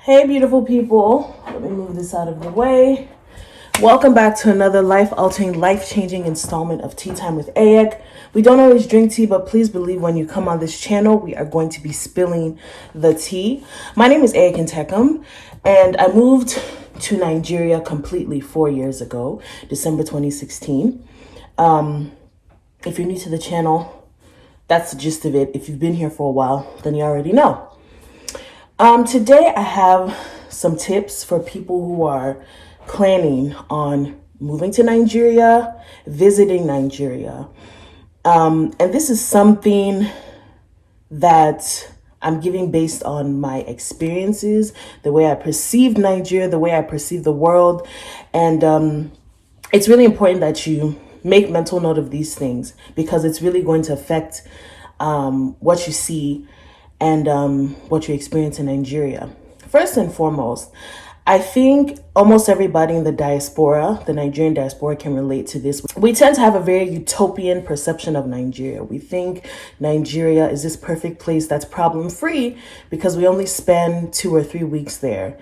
Hey, beautiful people. Let me move this out of the way. Welcome back to another life-altering, life-changing installment of Tea Time with Ayek. We don't always drink tea, but please believe when you come on this channel, we are going to be spilling the tea. My name is Ayek Ntekum, and I moved to Nigeria completely 4 years ago, December 2016. If you're new to the channel, that's the gist of it. If you've been here for a while, then you already know. Today I have some tips for people who are planning on moving to Nigeria, visiting Nigeria. And this is something that I'm giving based on my experiences, the way I perceive Nigeria, the way I perceive the world. And it's really important that you make mental note of these things because it's really going to affect what you see and what you experience in Nigeria. First and foremost, I think almost everybody in the diaspora, the Nigerian diaspora, can relate to this. We tend to have a very utopian perception of Nigeria. We think Nigeria is this perfect place that's problem-free because we only spend 2 or 3 weeks there.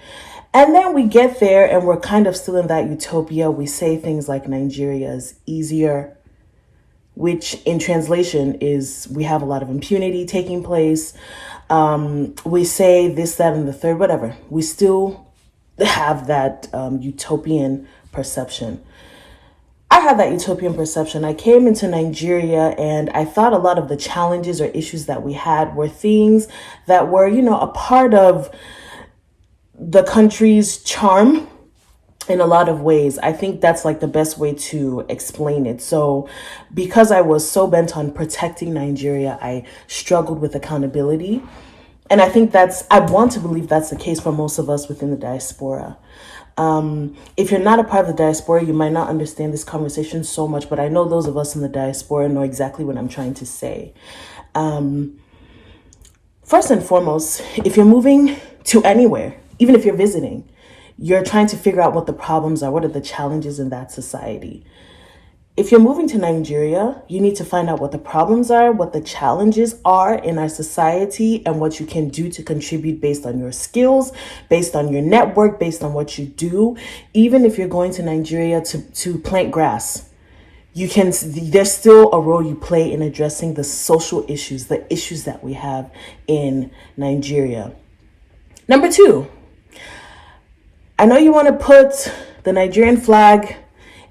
And then we get there and we're kind of still in that utopia. We say things like Nigeria is easier, which in translation is we have a lot of impunity taking place. We say this, that, and the third, whatever. We still have that utopian perception. I had that utopian perception. I came into Nigeria and I thought a lot of the challenges or issues that we had were things that were, a part of the country's charm. In a lot of ways, I think that's like the best way to explain it. So because I was so bent on protecting Nigeria, I struggled with accountability. And I think I want to believe that's the case for most of us within the diaspora. If you're not a part of the diaspora, you might not understand this conversation so much, but I know those of us in the diaspora know exactly what I'm trying to say. First and foremost, if you're moving to anywhere, even if you're visiting, you're trying to figure out what the problems are, what are the challenges in that society. If you're moving to Nigeria, you need to find out what the problems are, what the challenges are in our society, and what you can do to contribute based on your skills, based on your network, based on what you do. Even if you're going to Nigeria to plant grass, there's still a role you play in addressing the social issues, the issues that we have in Nigeria. Number 2, I know you want to put the Nigerian flag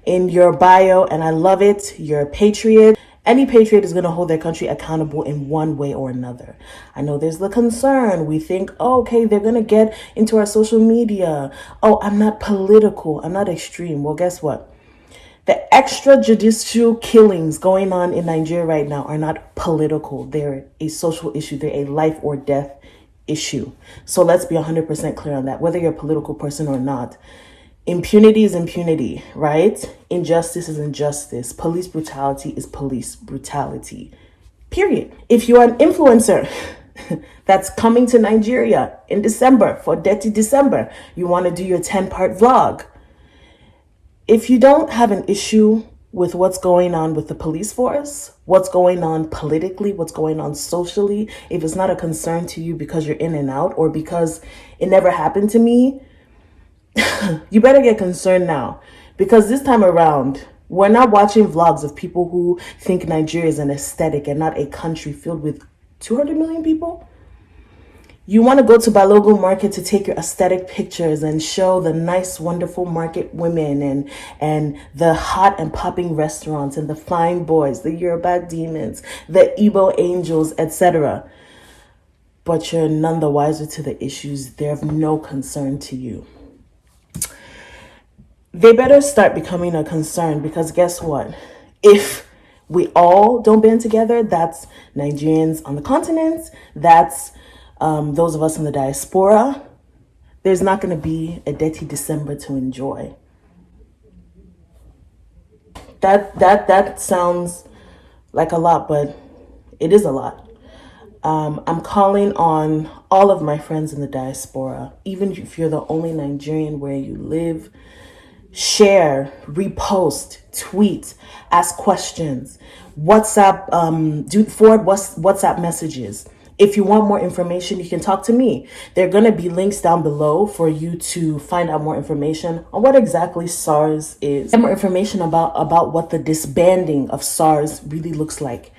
in your bio, and I love it. You're a patriot. Any patriot is going to hold their country accountable in one way or another. I know there's the concern. We think, okay, they're going to get into our social media. Oh, I'm not political. I'm not extreme. Well, guess what? The extrajudicial killings going on in Nigeria right now are not political. They're a social issue. They're a life or death issue. So let's be 100% clear on that, whether you're a political person or not. Impunity is impunity, right? Injustice is injustice. Police brutality is police brutality, period. If you're an influencer that's coming to Nigeria in December for Dirty December, you want to do your 10-part vlog. If you don't have an issue with what's going on with the police force, what's going on politically, what's going on socially, if it's not a concern to you because you're in and out or because it never happened to me, you better get concerned now. Because this time around, we're not watching vlogs of people who think Nigeria is an aesthetic and not a country filled with 200 million people. You want to go to Balogun Market to take your aesthetic pictures and show the nice, wonderful market women and the hot and popping restaurants and the fine boys, the Yoruba demons, the Igbo angels, etc. But you're none the wiser to the issues. They're of no concern to you. They better start becoming a concern because guess what? If we all don't band together, that's Nigerians on the continent, that's those of us in the diaspora, there's not going to be a Dirty December to enjoy. That sounds like a lot, but it is a lot. I'm calling on all of my friends in the diaspora, even if you're the only Nigerian where you live, share, repost, tweet, ask questions, WhatsApp, forward WhatsApp messages. If you want more information, you can talk to me. There are going to be links down below for you to find out more information on what exactly SARS is. And more information about what the disbanding of SARS really looks like.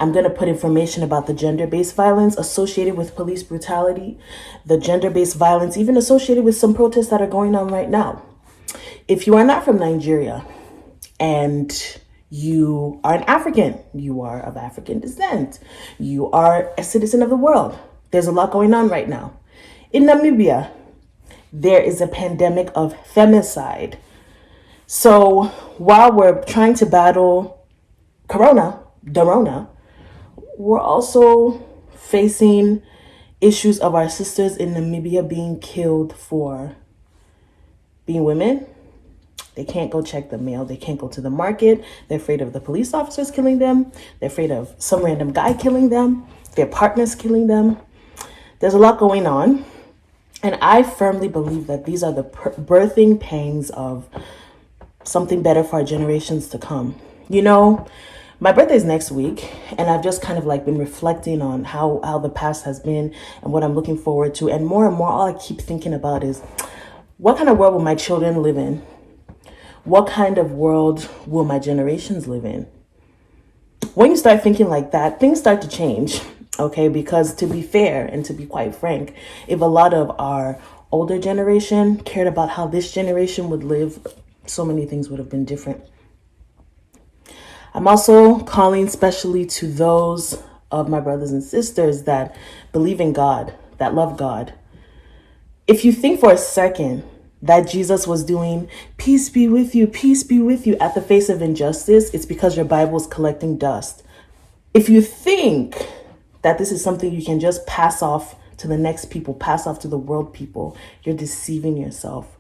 I'm going to put information about the gender-based violence associated with police brutality, the gender-based violence even associated with some protests that are going on right now. If you are not from Nigeria and you are an African, you are of African descent, you are a citizen of the world, there's a lot going on right now. In Namibia, there is a pandemic of femicide. So while we're trying to battle Dorona, we're also facing issues of our sisters in Namibia being killed for being women. They can't go check the mail. They can't go to the market. They're afraid of the police officers killing them. They're afraid of some random guy killing them, their partners killing them. There's a lot going on. And I firmly believe that these are the birthing pangs of something better for our generations to come. You know, my birthday is next week, and I've just kind of like been reflecting on how the past has been and what I'm looking forward to. And more, all I keep thinking about is, what kind of world will my children live in? What kind of world will my generations live in? When you start thinking like that, things start to change, okay? Because to be fair and to be quite frank, if a lot of our older generation cared about how this generation would live, so many things would have been different. I'm also calling specially to those of my brothers and sisters that believe in God, that love God. If you think for a second that Jesus was doing peace be with you at the face of injustice, it's because your Bible is collecting dust. If you think that this is something you can just pass off to the next people, pass off to the world people, you're deceiving yourself.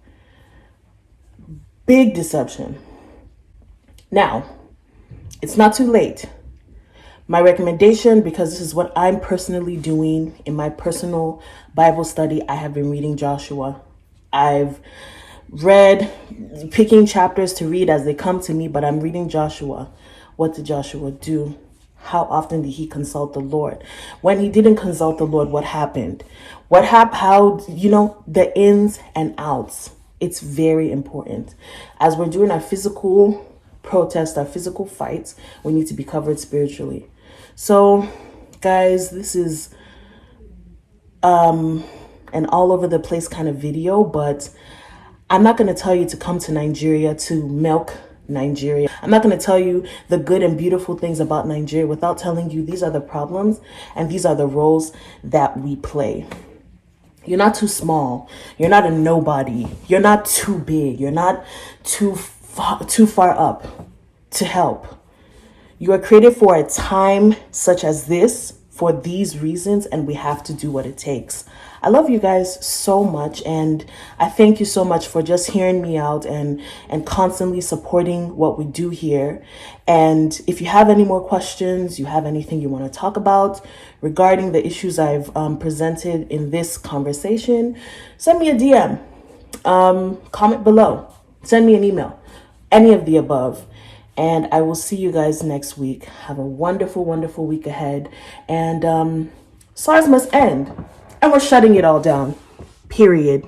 Big deception. Now, it's not too late. My recommendation, because this is what I'm personally doing in my personal Bible study, I have been reading Joshua. I've read, picking chapters to read as they come to me, but I'm reading Joshua. What did Joshua do? How often did he consult the Lord? When he didn't consult the Lord, what happened? How, the ins and outs. It's very important. As we're doing our physical protest, our physical fights, we need to be covered spiritually. So, guys, this is an all over the place kind of video, but I'm not going to tell you to come to Nigeria to milk Nigeria. I'm not going to tell you the good and beautiful things about Nigeria without telling you these are the problems and these are the roles that we play. You're not too small. You're not a nobody. You're not too big. You're not too far up to help. You are created for a time such as this, for these reasons, and we have to do what it takes. I love you guys so much, and I thank you so much for just hearing me out and constantly supporting what we do here. And if you have any more questions, you have anything you want to talk about regarding the issues I've presented in this conversation, send me a DM, comment below, send me an email, any of the above. And I will see you guys next week. Have a wonderful, wonderful week ahead. And SARS must end. And we're shutting it all down. Period.